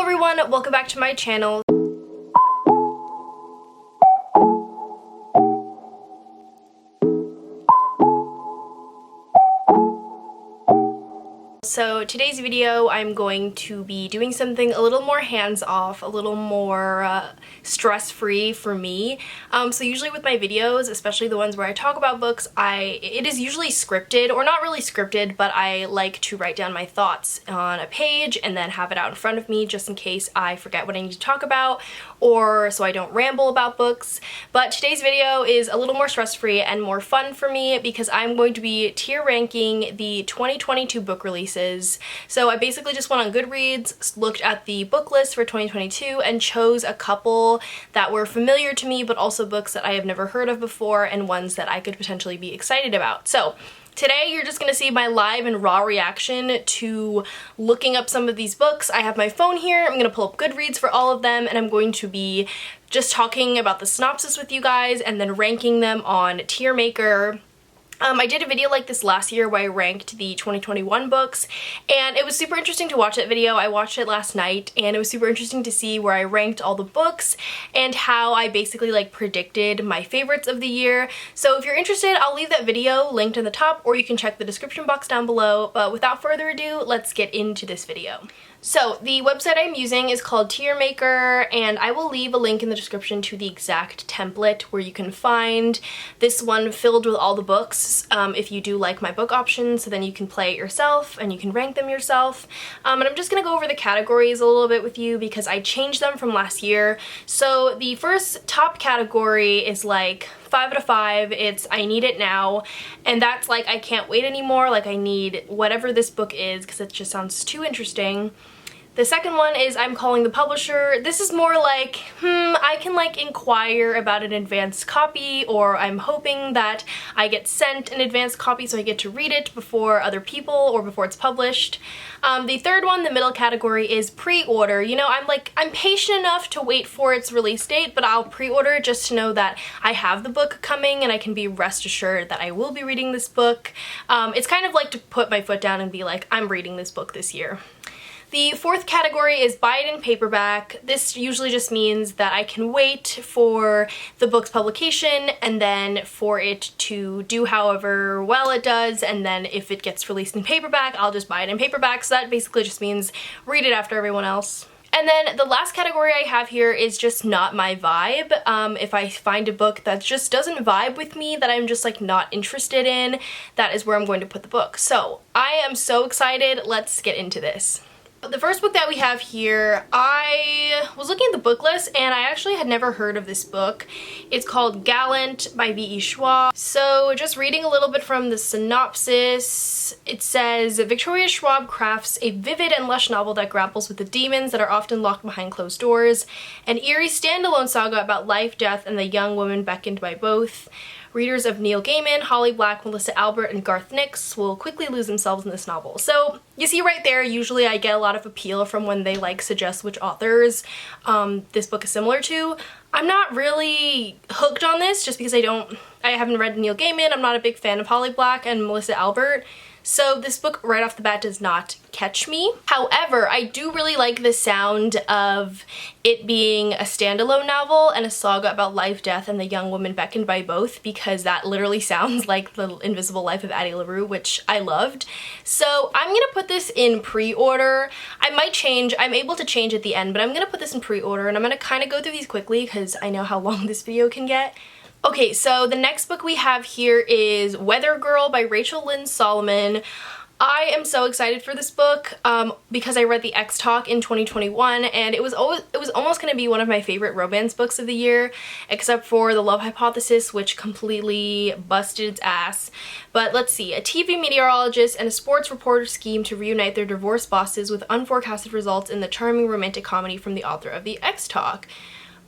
everyone, welcome back to my channel. So today's video, I'm going to be doing something a little more hands-off, a little more stress-free for me. So usually with my videos, especially the ones where I talk about books, it is usually scripted, or not really scripted, but I like to write down my thoughts on a page and then have it out in front of me just in case I forget what I need to talk about, or so I don't ramble about books. But today's video is a little more stress-free and more fun for me because I'm going to be tier ranking the 2022 book releases. So I basically just went on Goodreads, looked at the book list for 2022, and chose a couple that were familiar to me, but also books that I have never heard of before and ones that I could potentially be excited about. So today you're just gonna see my live and raw reaction to looking up some of these books. I have my phone here, I'm gonna pull up Goodreads for all of them, and I'm going to be just talking about the synopsis with you guys and then ranking them on tiermaker. I did a video like this last year where I ranked the 2021 books, and it was super interesting to watch that video. I watched it last night, and it was super interesting to see where I ranked all the books and how I basically like predicted my favorites of the year. So if you're interested, I'll leave that video linked in the top, or you can check the description box down below. But without further ado, let's get into this video. So the website I'm using is called Tiermaker, and I will leave a link in the description to the exact template where you can find this one filled with all the books if you do like my book options, so then you can play it yourself and you can rank them yourself. And I'm just going to go over the categories a little bit with you because I changed them from last year. So the first top category is like 5 out of 5, it's I need it now, and that's like I can't wait anymore, like I need whatever this book is because it just sounds too interesting. The second one is I'm calling the publisher. This is more like, I can like inquire about an advanced copy, or I'm hoping that I get sent an advanced copy so I get to read it before other people or before it's published. The third one, the middle category, is pre-order. You know, I'm patient enough to wait for its release date, but I'll pre-order just to know that I have the book coming and I can be rest assured that I will be reading this book. It's kind of like to put my foot down and be like, I'm reading this book this year. The fourth category is buy it in paperback. This usually just means that I can wait for the book's publication and then for it to do however well it does, and then if it gets released in paperback, I'll just buy it in paperback. So that basically just means read it after everyone else. And then the last category I have here is just not my vibe. If I find a book that just doesn't vibe with me, that I'm just like not interested in, that is where I'm going to put the book. So I am so excited. Let's get into this. The first book that we have here, I was looking at the book list and I actually had never heard of this book. It's called Gallant by V.E. Schwab. So just reading a little bit from the synopsis, it says, Victoria Schwab crafts a vivid and lush novel that grapples with the demons that are often locked behind closed doors. An eerie standalone saga about life, death, and the young woman beckoned by both. Readers of Neil Gaiman, Holly Black, Melissa Albert, and Garth Nix will quickly lose themselves in this novel. So you see right there, usually I get a lot of appeal from when they like suggest which authors this book is similar to. I'm not really hooked on this just because I haven't read Neil Gaiman. I'm not a big fan of Holly Black and Melissa Albert. So this book right off the bat does not catch me. However, I do really like the sound of it being a standalone novel and a saga about life, death, and the young woman beckoned by both, because that literally sounds like The Invisible Life of Addie LaRue, which I loved. So I'm gonna put this in pre-order. I might change, I'm able to change at the end, but I'm gonna put this in pre-order, and I'm gonna kind of go through these quickly because I know how long this video can get. Okay, so the next book we have here is Weather Girl by Rachel Lynn Solomon. I am so excited for this book because I read the X Talk in 2021, and it was almost going to be one of my favorite romance books of the year, except for The Love Hypothesis, which completely busted its ass. But let's see. A TV meteorologist and a sports reporter scheme to reunite their divorced bosses with unforecasted results in the charming romantic comedy from the author of the X Talk.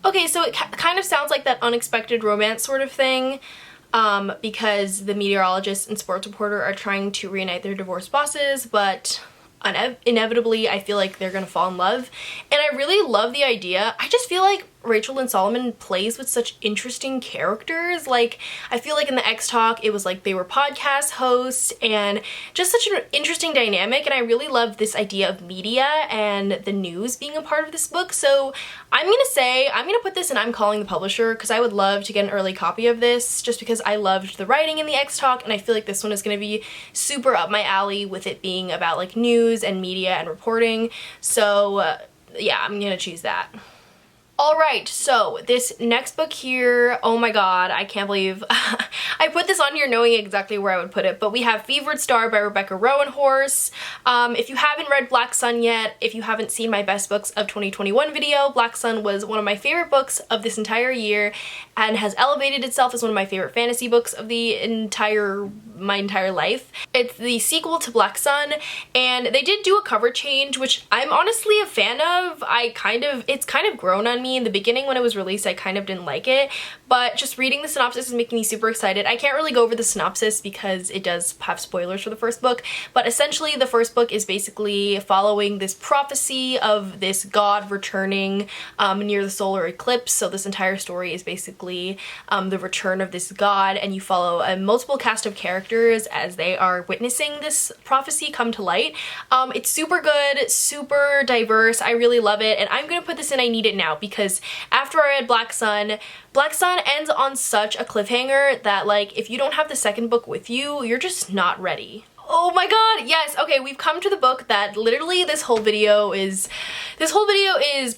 Okay, so it kind of sounds like that unexpected romance sort of thing, because the meteorologist and sports reporter are trying to reunite their divorced bosses, but inevitably I feel like they're gonna fall in love. And I really love the idea. I just feel like Rachel Lynn Solomon plays with such interesting characters. Like, I feel like in the X Talk, it was like they were podcast hosts and just such an interesting dynamic, and I really loved this idea of media and the news being a part of this book. So I'm gonna put this in I'm Calling the Publisher, because I would love to get an early copy of this just because I loved the writing in the X Talk, and I feel like this one is gonna be super up my alley with it being about like news and media and reporting. So yeah, I'm gonna choose that. Alright, so this next book here, oh my god, I can't believe I put this on here knowing exactly where I would put it, but we have Fevered Star by Rebecca Rowanhorse. If you haven't read Black Sun yet, if you haven't seen my best books of 2021 video, Black Sun was one of my favorite books of this entire year and has elevated itself as one of my favorite fantasy books of my entire life. It's the sequel to Black Sun, and they did do a cover change, which I'm honestly a fan of. It's kind of grown on me. In the beginning when it was released, I kind of didn't like it, but just reading the synopsis is making me super excited. I can't really go over the synopsis because it does have spoilers for the first book, but essentially the first book is basically following this prophecy of this god returning near the solar eclipse. So this entire story is basically the return of this god, and you follow a multiple cast of characters as they are witnessing this prophecy come to light. It's super good, super diverse. I really love it, and I'm gonna put this in I Need It Now because after I read Black Sun ends on such a cliffhanger that, like, if you don't have the second book with you, you're just not ready. Oh my god, yes, okay, we've come to the book that literally this whole video is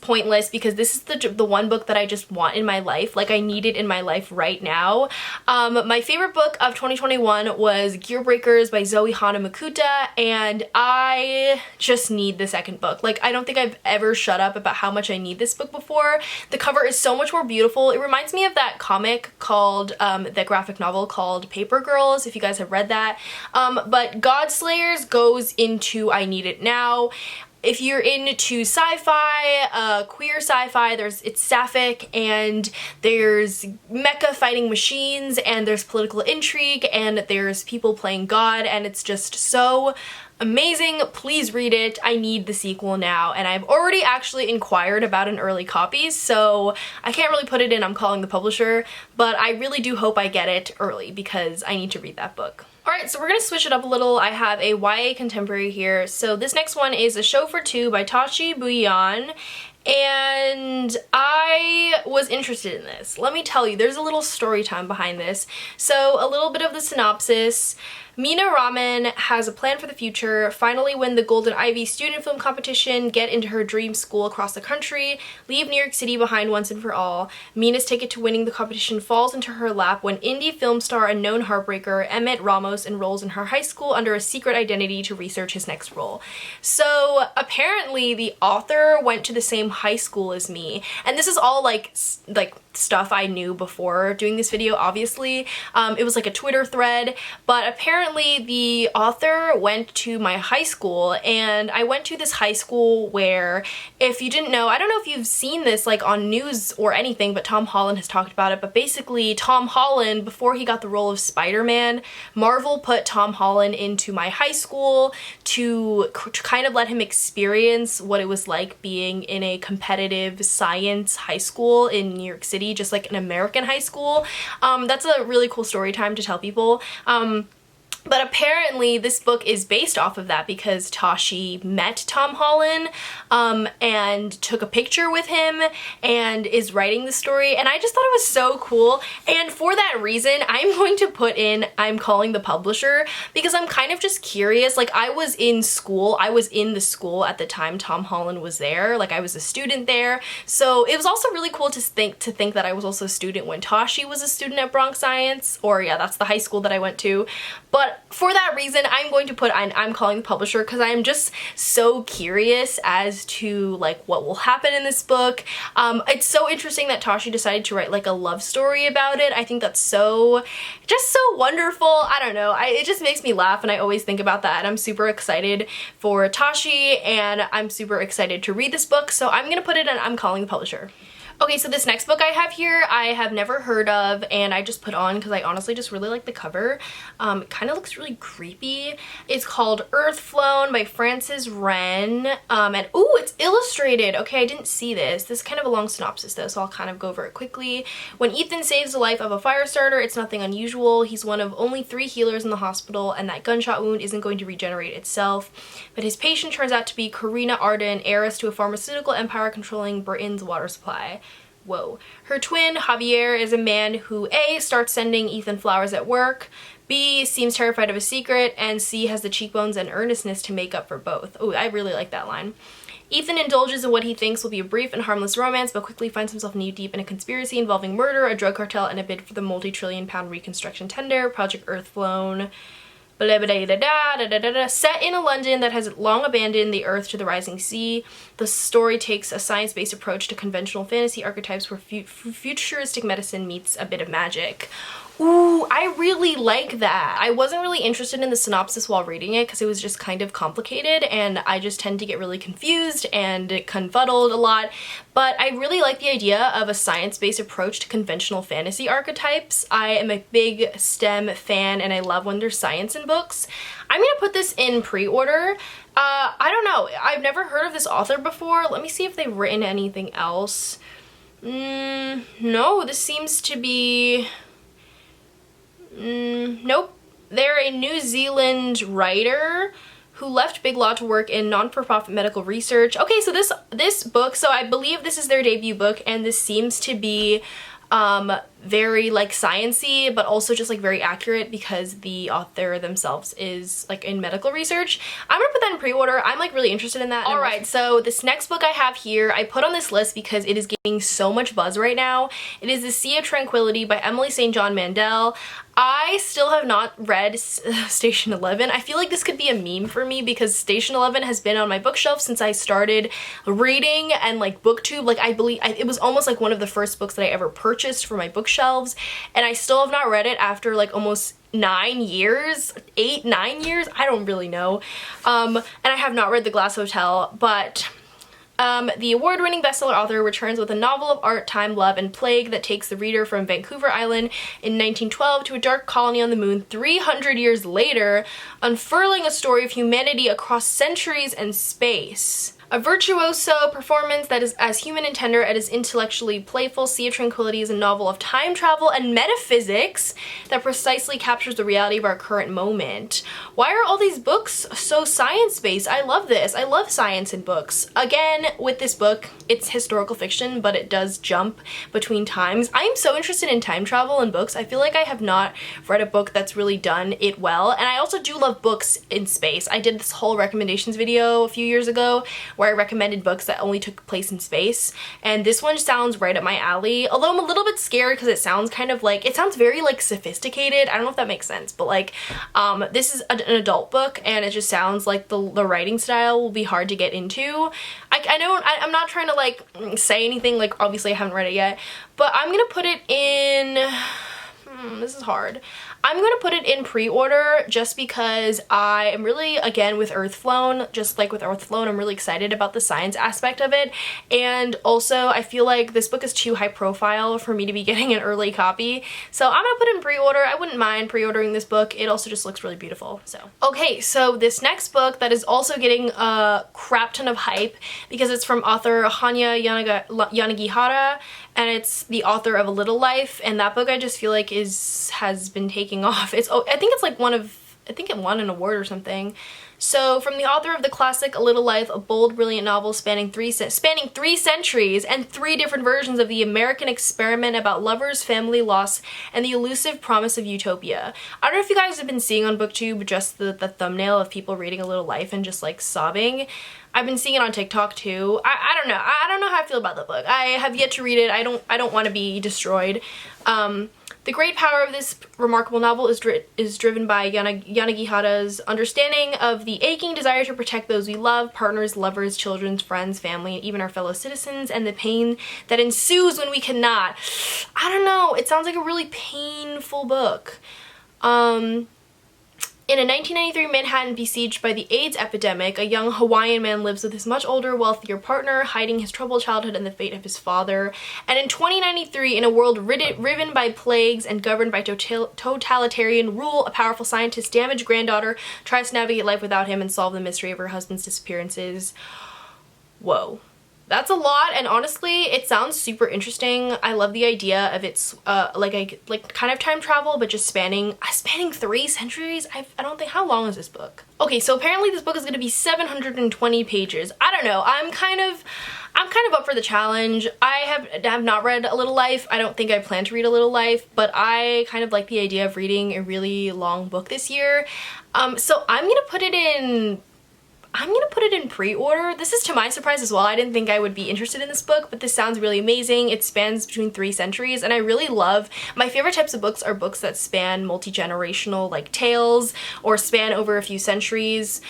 pointless because this is the one book that I just want in my life. Like, I need it in my life right now. My favorite book of 2021 was Gear Breakers by Zoe Hanamukuta, and I just need the second book. Like, I don't think I've ever shut up about how much I need this book before. The cover is so much more beautiful. It reminds me of that comic called, that graphic novel called Paper Girls, if you guys have read that. But Godslayers goes into I Need It Now. If you're into sci-fi, queer sci-fi, it's sapphic, and there's mecha fighting machines, and there's political intrigue, and there's people playing God, and it's just so amazing. Please read it. I need the sequel now, and I've already actually inquired about an early copy, so I can't really put it in I'm Calling the Publisher, but I really do hope I get it early because I need to read that book. Alright, so we're gonna switch it up a little. I have a YA contemporary here. So this next one is A Chauffeur Two by Tashi Bhuiyan, and I was interested in this. Let me tell you, there's a little story time behind this. So a little bit of the synopsis. Mina Raman has a plan for the future, finally win the Golden Ivy student film competition, get into her dream school across the country, leave New York City behind once and for all. Mina's ticket to winning the competition falls into her lap when indie film star and known heartbreaker Emmett Ramos enrolls in her high school under a secret identity to research his next role. So apparently the author went to the same high school as me, and this is all like stuff I knew before doing this video, obviously. It was like a Twitter thread, but apparently the author went to my high school, and I went to this high school where, if you didn't know, I don't know if you've seen this like on news or anything, but Tom Holland has talked about it, but basically Tom Holland, before he got the role of Spider-Man, Marvel put Tom Holland into my high school to kind of let him experience what it was like being in a competitive science high school in New York City, just like an American high school. That's a really cool story time to tell people. But apparently this book is based off of that because Tashi met Tom Holland and took a picture with him and is writing the story, and I just thought it was so cool. And for that reason, I'm going to put in I'm Calling the Publisher because I'm kind of just curious. Like, I was in the school at the time Tom Holland was there. Like, I was a student there, so it was also really cool to think that I was also a student when Tashi was a student at Bronx Science, or yeah, that's the high school that I went to. But for that reason, I'm going to put I'm Calling the Publisher because I am just so curious as to like what will happen in this book. It's so interesting that Tashi decided to write like a love story about it. I think that's just so wonderful. I don't know. It just makes me laugh, and I always think about that. And I'm super excited for Tashi, and I'm super excited to read this book. So I'm gonna put it in I'm Calling the Publisher. Okay, so this next book I have here, I have never heard of, and I just put on because I honestly just really like the cover. It kind of looks really creepy. It's called Earth Flown by Frances Wren, and ooh, it's illustrated. Okay, I didn't see this. This is kind of a long synopsis though, so I'll kind of go over it quickly. When Ethan saves the life of a fire starter, it's nothing unusual. He's one of only 3 healers in the hospital, and that gunshot wound isn't going to regenerate itself. But his patient turns out to be Karina Arden, heiress to a pharmaceutical empire controlling Britain's water supply. Whoa. Her twin, Javier, is a man who A, starts sending Ethan flowers at work, B, seems terrified of a secret, and C, has the cheekbones and earnestness to make up for both. Oh, I really like that line. Ethan indulges in what he thinks will be a brief and harmless romance, but quickly finds himself knee-deep in a conspiracy involving murder, a drug cartel, and a bid for the multi-trillion-pound reconstruction tender, Project Earth Flown. Set in a London that has long abandoned the Earth to the rising sea, the story takes a science-based approach to conventional fantasy archetypes where futuristic medicine meets a bit of magic. Ooh, I really like that. I wasn't really interested in the synopsis while reading it because it was just kind of complicated, and I just tend to get really confused and confuddled a lot. But I really like the idea of a science-based approach to conventional fantasy archetypes. I am a big STEM fan, and I love when there's science in books. I'm gonna put this in pre-order. I don't know. I've never heard of this author before. Let me see if they've written anything else. No, this seems to be... nope. They're a New Zealand writer who left Big Law to work in non-for-profit medical research. Okay, so this book, so I believe this is their debut book, and this seems to be very like sciencey, but also just like very accurate because the author themselves is like in medical research. I'm gonna put that in pre-order. I'm like really interested in that. All right, so this next book I have here, I put on this list because it is getting so much buzz right now. It is The Sea of Tranquility by Emily St. John Mandel. I still have not read Station 11. I feel like this could be a meme for me because Station 11 has been on my bookshelf since I started reading and like booktube. Like I believe it was almost like one of the first books that I ever purchased for my bookshelves, and I still have not read it after like almost 9 years, 8, 9 years, I don't really know. And I have not read The Glass Hotel, but the award-winning bestseller author returns with a novel of art, time, love, and plague that takes the reader from Vancouver Island in 1912 to a dark colony on the moon 300 years later, unfurling a story of humanity across centuries and space. A virtuoso performance that is as human and tender as intellectually playful, Sea of Tranquility is a novel of time travel and metaphysics that precisely captures the reality of our current moment. Why are all these books so science-based? I love this. I love science in books. Again, with this book, it's historical fiction, but it does jump between times. I am so interested in time travel in books. I feel like I have not read a book that's really done it well, and I also do love books in space. I did this whole recommendations video a few years ago where I recommended books that only took place in space, and this one sounds right up my alley, although I'm a little bit scared because it sounds kind of like, it sounds very like sophisticated. I don't know if that makes sense, but like this is an adult book, and it just sounds like the writing style will be hard to get into. I'm not trying to like say anything, like obviously I haven't read it yet, but I'm gonna put it in, this is hard. I'm gonna put it in pre-order just because I am really, again, with Earth Flown, just like with Earth Flown, I'm really excited about the science aspect of it, and also I feel like this book is too high profile for me to be getting an early copy, so I'm gonna put it in pre-order. I wouldn't mind pre-ordering this book. It also just looks really beautiful, so. Okay, so this next book that is also getting a crap ton of hype because it's from author Hanya Yanagihara, and it's the author of A Little Life, and that book I just feel like has been taking off. I think it's like I think it won an award or something. So, from the author of the classic A Little Life, a bold, brilliant novel spanning 3 centuries and 3 different versions of the American experiment about lovers, family, loss, and the elusive promise of utopia. I don't know if you guys have been seeing on BookTube just the thumbnail of people reading A Little Life and just like sobbing. I've been seeing it on TikTok too. I don't know. I don't know how I feel about the book. I have yet to read it. I don't want to be destroyed. The great power of this remarkable novel is driven by Yanagihara's understanding of the aching desire to protect those we love, partners, lovers, children, friends, family, and even our fellow citizens, and the pain that ensues when we cannot. I don't know, it sounds like a really painful book. In a 1993 Manhattan besieged by the AIDS epidemic, a young Hawaiian man lives with his much older, wealthier partner, hiding his troubled childhood and the fate of his father. And in 2093, in a world riven by plagues and governed by totalitarian rule, a powerful scientist's damaged granddaughter tries to navigate life without him and solve the mystery of her husband's disappearances. Whoa. That's a lot, and honestly, it sounds super interesting. I love the idea of it's like kind of time travel, but just spanning 3 centuries. I don't think, how long is this book? Okay, so apparently this book is going to be 720 pages. I don't know. I'm kind of up for the challenge. I have not read A Little Life. I don't think I plan to read A Little Life, but I kind of like the idea of reading a really long book this year. So I'm gonna put it in pre-order. This is to my surprise as well. I didn't think I would be interested in this book, but this sounds really amazing. It spans between 3 centuries, and I really love, my favorite types of books are books that span multi-generational like tales or span over a few centuries,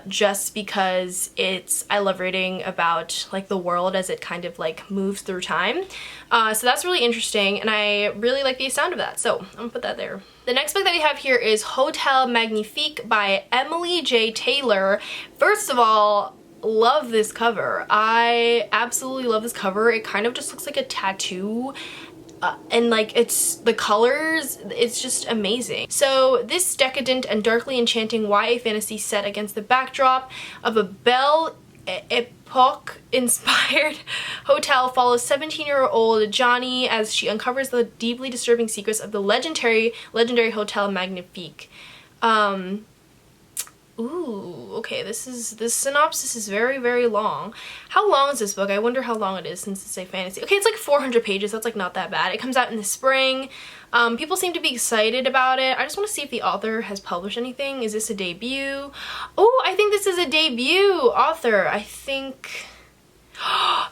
just because I love reading about like the world as it kind of like moves through time. So that's really interesting, and I really like the sound of that, so I'm gonna put that there. The next book that we have here is Hotel Magnifique by Emily J. Taylor. First of all, love this cover. I absolutely love this cover. It kind of just looks like a tattoo. And like the colors, it's just amazing. So this decadent and darkly enchanting YA fantasy set against the backdrop of a Belle Epoque inspired hotel follows 17-year-old Johnny as she uncovers the deeply disturbing secrets of the legendary Hotel Magnifique. Ooh, okay, this synopsis is very, very long. How long is this book? I wonder how long it is since it's a fantasy. Okay, it's like 400 pages. That's like not that bad. It comes out in the spring. People seem to be excited about it. I just want to see if the author has published anything. Is this a debut? Oh, I think this is a debut author. I think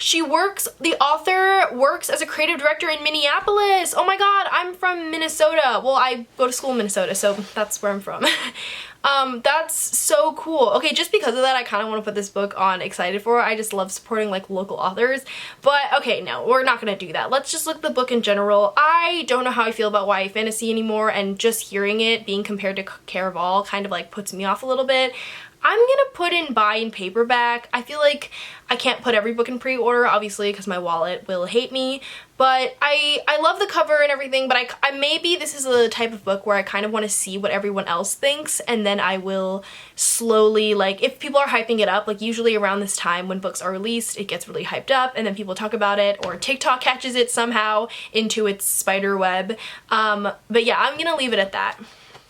the author works as a creative director in Minneapolis. Oh my god, I'm from Minnesota. Well, I go to school in Minnesota, so that's where I'm from. That's so cool. Okay, just because of that, I kind of want to put this book on excited for. I just love supporting like local authors. But okay, no, we're not gonna do that. Let's just look at the book in general. I don't know how I feel about YA fantasy anymore, and just hearing it being compared to Caraval kind of like puts me off a little bit. I'm gonna put in buy in paperback. I feel like I can't put every book in pre-order, obviously, because my wallet will hate me, but I love the cover and everything, but I maybe this is the type of book where I kind of want to see what everyone else thinks, and then I will slowly, like, if people are hyping it up, like usually around this time when books are released, it gets really hyped up, and then people talk about it, or TikTok catches it somehow into its spider web. But yeah, I'm gonna leave it at that.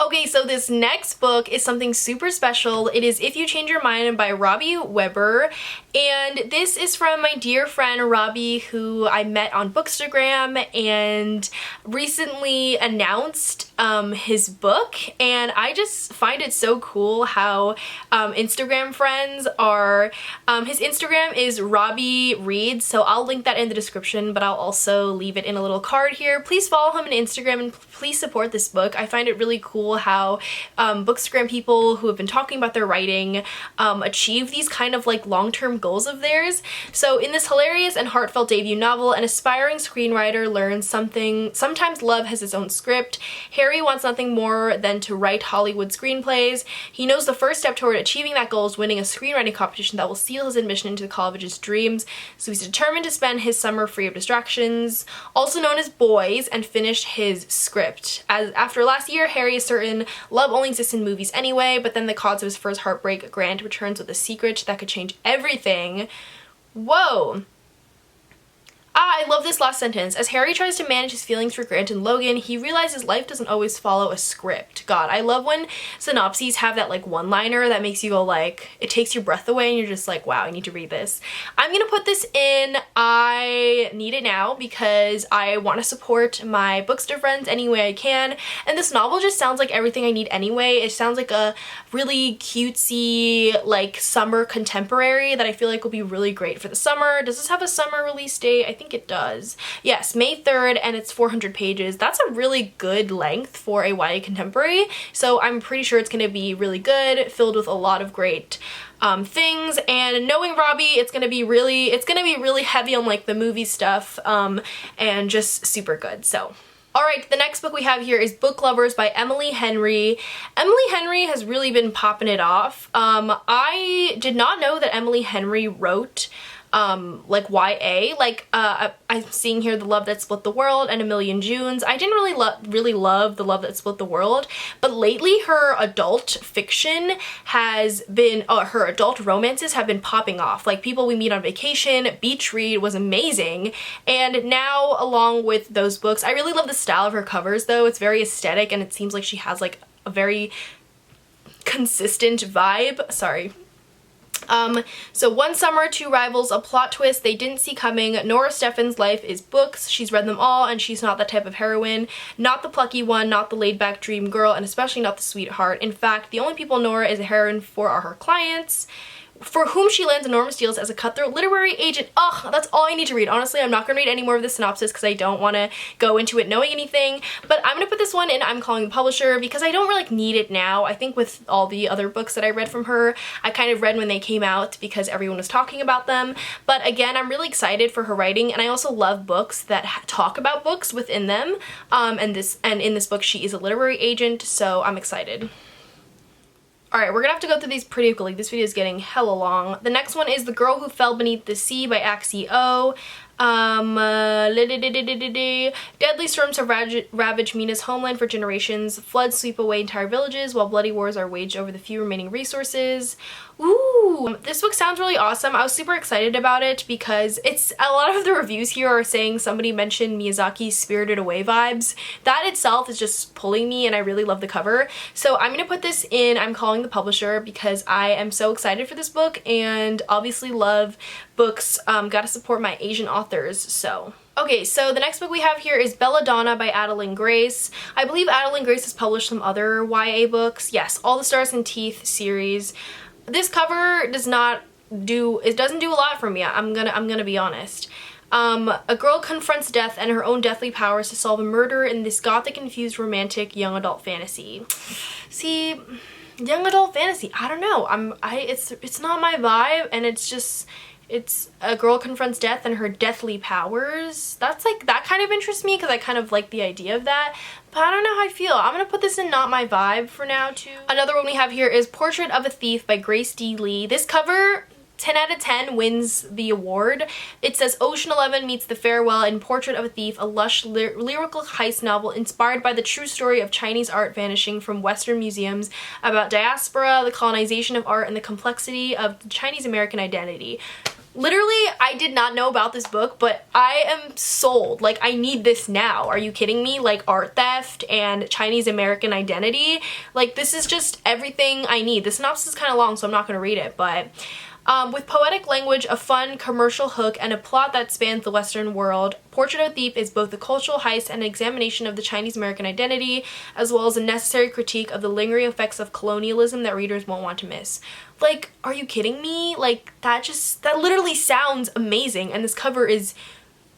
Okay, so this next book is something super special. It is If You Change Your Mind by Robbie Weber, and this is from my dear friend Robbie, who I met on Bookstagram and recently announced his book, and I just find it so cool how Instagram friends are, his Instagram is Robbie Reads, so I'll link that in the description, but I'll also leave it in a little card here. Please follow him on Instagram and please support this book. I find it really cool how Bookstagram people who have been talking about their writing achieve these kind of like long-term goals of theirs. So in this hilarious and heartfelt debut novel, an aspiring screenwriter learns sometimes love has its own script. Harry wants nothing more than to write Hollywood screenplays. He knows the first step toward achieving that goal is winning a screenwriting competition that will seal his admission into the college's dreams, so he's determined to spend his summer free of distractions, also known as boys, and finish his script. As after last year, Harry is certain love only exists in movies anyway, but then the cause of his first heartbreak, Grant returns with a secret that could change everything. Whoa. I love this last sentence. As Harry tries to manage his feelings for Grant and Logan, he realizes life doesn't always follow a script. God, I love when synopses have that like one-liner that makes you go like, it takes your breath away and you're just like, wow, I need to read this. I'm gonna put this in I need it now because I want to support my Bookster friends any way I can, and this novel just sounds like everything I need anyway. It sounds like a really cutesy like summer contemporary that I feel like will be really great for the summer. Does this have a summer release date? I think it does. Yes, May 3rd, and it's 400 pages. That's a really good length for a YA contemporary, so I'm pretty sure it's going to be really good, filled with a lot of great things, and knowing Robbie, it's gonna be really heavy on like the movie stuff, and just super good. So Alright, the next book we have here is Book Lovers by Emily Henry. Emily Henry has really been popping it off. I did not know that Emily Henry wrote like YA. Like I'm seeing here The Love That Split the World and A Million Junes. I didn't really love The Love That Split the World, but lately her adult fiction has been, her adult romances have been popping off. Like People We Meet on Vacation, Beach Read was amazing, and now along with those books, I really love the style of her covers though. It's very aesthetic and it seems like she has like a very consistent vibe. Sorry. So One Summer, Two Rivals, a plot twist they didn't see coming. Nora Stephan's life is books. She's read them all and she's not that type of heroine. Not the plucky one, not the laid-back dream girl, and especially not the sweetheart. In fact, the only people Nora is a heroine for are her clients, for whom she lands enormous deals as a cutthroat literary agent. Ugh, that's all I need to read. Honestly, I'm not going to read any more of the synopsis because I don't want to go into it knowing anything, but I'm going to put this one in I'm Calling the Publisher because I don't really need it now. I think with all the other books that I read from her, I kind of read when they came out because everyone was talking about them, but again, I'm really excited for her writing, and I also love books that talk about books within them, and in this book she is a literary agent, so I'm excited. Alright, we're gonna have to go through these pretty quickly. This video is getting hella long. The next one is The Girl Who Fell Beneath the Sea by Axio. Deadly storms have ravaged Mina's homeland for generations. Floods sweep away entire villages while bloody wars are waged over the few remaining resources. Ooh, this book sounds really awesome. I was super excited about it because a lot of the reviews here are saying somebody mentioned Miyazaki's Spirited Away vibes. That itself is just pulling me and I really love the cover. So I'm gonna put this in I'm Calling the Publisher because I am so excited for this book and obviously love books. Gotta support my Asian authors, so. Okay, so the next book we have here is Belladonna by Adeline Grace. I believe Adeline Grace has published some other YA books. Yes, All the Stars and Teeth series. This cover doesn't do a lot for me. I'm gonna be honest. A girl confronts death and her own deathly powers to solve a murder in this gothic-infused romantic young adult fantasy. See, young adult fantasy, I don't know. It's not my vibe, and it's a girl confronts death and her deathly powers. That's like, that kind of interests me because I kind of like the idea of that, but I don't know how I feel. I'm gonna put this in not my vibe for now too. Another one we have here is Portrait of a Thief by Grace D. Lee. This cover, 10 out of 10 wins the award. It says Ocean 11 meets The Farewell in Portrait of a Thief, a lush lyrical heist novel inspired by the true story of Chinese art vanishing from Western museums, about diaspora, the colonization of art, and the complexity of the Chinese American identity. Literally, I did not know about this book, but I am sold. Like, I need this now. Are you kidding me? Like, art theft and Chinese American identity. Like, this is just everything I need. The synopsis is kind of long, so I'm not going to read it, but with poetic language, a fun commercial hook, and a plot that spans the Western world, Portrait of a Thief is both a cultural heist and an examination of the Chinese American identity, as well as a necessary critique of the lingering effects of colonialism that readers won't want to miss. Like, are you kidding me? Like, that literally sounds amazing, and this cover is,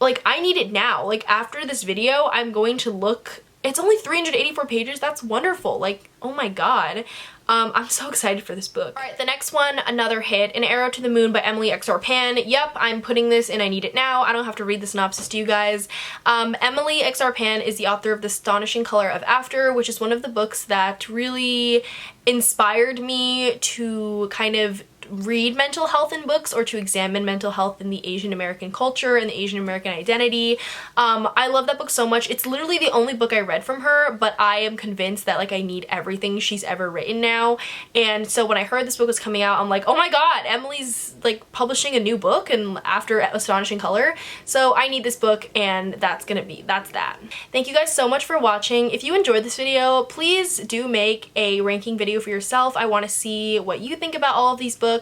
like, I need it now. Like, after this video, I'm going to look. It's only 384 pages. That's wonderful. Like, oh my god. I'm so excited for this book. Alright, the next one, another hit, An Arrow to the Moon by Emily X. Pan. Yep, I'm putting this in I Need It Now. I don't have to read the synopsis to you guys. Emily X. Pan is the author of The Astonishing Color of After, which is one of the books that really inspired me to kind of read mental health in books or to examine mental health in the Asian American culture and the Asian American identity. I love that book so much. It's literally the only book I read from her, but I am convinced that like I need everything she's ever written now. And so when I heard this book was coming out, I'm like, oh my god, Emily's like publishing a new book and after Astonishing Color. So I need this book, and that's that. Thank you guys so much for watching. If you enjoyed this video, please do make a ranking video for yourself. I want to see what you think about all of these books.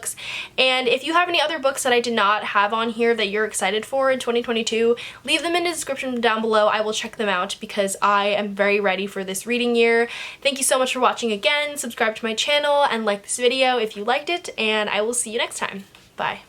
And if you have any other books that I did not have on here that you're excited for in 2022, leave them in the description down below. I will check them out because I am very ready for this reading year. Thank you so much for watching again. Subscribe to my channel and like this video if you liked it, and I will see you next time. Bye.